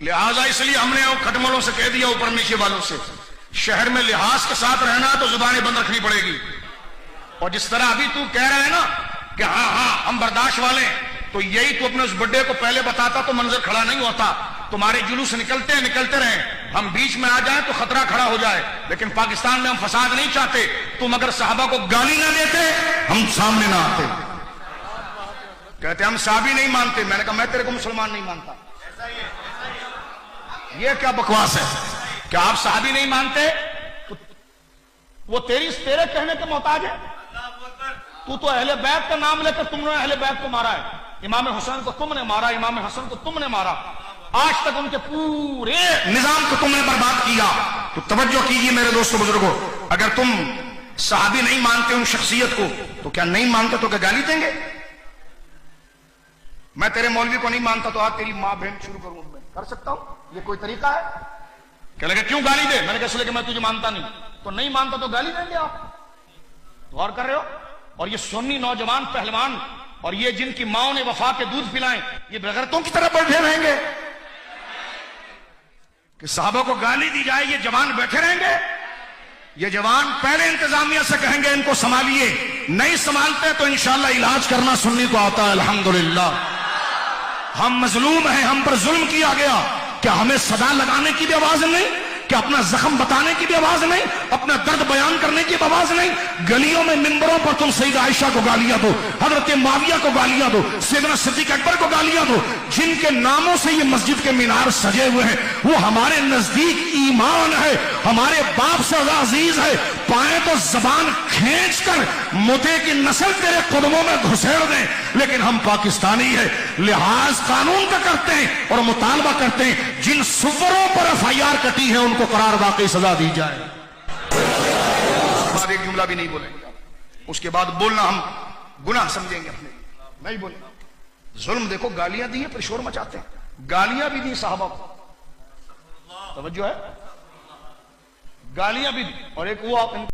لہٰذا اس لیے ہم نے کھٹملوں سے کہہ دیا، اوپر نیچے والوں سے، شہر میں لحاظ کے ساتھ رہنا تو زبانیں بند رکھنی پڑے گی. اور جس طرح ابھی تو کہہ رہا ہے نا کہ ہاں ہم برداشت والے ہیں، تو یہی تو اپنے اس بڈے کو پہلے بتاتا تو منظر کھڑا نہیں ہوتا. تمہارے جلوس نکلتے رہیں، ہم بیچ میں آ جائیں تو خطرہ کھڑا ہو جائے. لیکن پاکستان میں ہم فساد نہیں چاہتے. تم اگر صحابہ کو گالی نہ دیتے ہم سامنے نہ آتے. کہتے ہم صحابی نہیں مانتے. میں نے کہا میں تیرے کو مسلمان نہیں مانتا. یہ کیا بکواس ہے کہ آپ صحابی نہیں مانتے؟ وہ تیرے کہنے کے محتاج ہے. تو اہل بیت کا نام لے کر تم نے اہل بیت کو مارا ہے. امام حسین کو تم نے مارا، امام حسن کو تم نے مارا، آج تک ان کے پورے نظام کو تم نے برباد کیا. تو توجہ کیجیے میرے دوستو بزرگوں، اگر تم صحابی نہیں مانتے ان شخصیت کو تو کیا نہیں مانتے تو کیا گالی دیں گے؟ میں تیرے مولوی کو نہیں مانتا تو آج تیری ماں بہن شروع کروں، میں کر سکتا ہوں؟ یہ کوئی طریقہ ہے؟ کہ لگے کیوں گالی دے؟ میں نے کہا اس لیے کہ میں تجھے مانتا نہیں. تو نہیں مانتا تو گالی دیں گے آپ؟ غور کر رہے ہو؟ اور یہ سنی نوجوان پہلوان اور یہ جن کی ماں نے وفا کے دودھ پلائیں، یہ بغیرتوں کی طرح بیٹھے رہیں گے کہ صحابہ کو گالی دی جائے یہ جوان بیٹھے رہیں گے؟ یہ جوان پہلے انتظامیہ سے کہیں گے ان کو سنبھالیے. نہیں سنبھالتے تو انشاءاللہ علاج کرنا سنی کو آتا ہے. الحمدللہ ہم مظلوم ہیں، ہم پر ظلم کیا گیا. کیا ہمیں صدا لگانے کی بھی آواز نہیں؟ کہ اپنا زخم بتانے کی بھی آواز نہیں؟ اپنا درد بیان کرنے کی بھی آواز نہیں؟ گلیوں میں منبروں پر تم سیدہ عائشہ کو گالیاں دو، حضرت معاویہ کو گالیاں دو، سیدنا صدیق اکبر کو گالیاں دو، جن کے ناموں سے یہ مسجد کے مینار سجے ہوئے ہیں. وہ ہمارے نزدیک ایمان ہے، ہمارے باپ سے عزیز ہے. پائیں تو زبان کھینچ کر متے کی نسل تیرے قدموں میں گھسیڑ دیں، لیکن ہم پاکستانی ہیں، لحاظ قانون کا کرتے ہیں اور مطالبہ کرتے ہیں جن سوروں پر FIR کٹی ہے ان کو قرار واقعی سزا دی جائے. بعد ایک جملہ بھی نہیں بولیں گے، اس کے بعد بولنا ہم گناہ سمجھیں گے، اپنے نہیں بولیں. ظلم دیکھو، گالیاں دی ہیں پھر شور مچاتے ہیں. گالیاں بھی دی صحابہ کو، توجہ ہے، گالیاں بھی دی. اور ایک وہ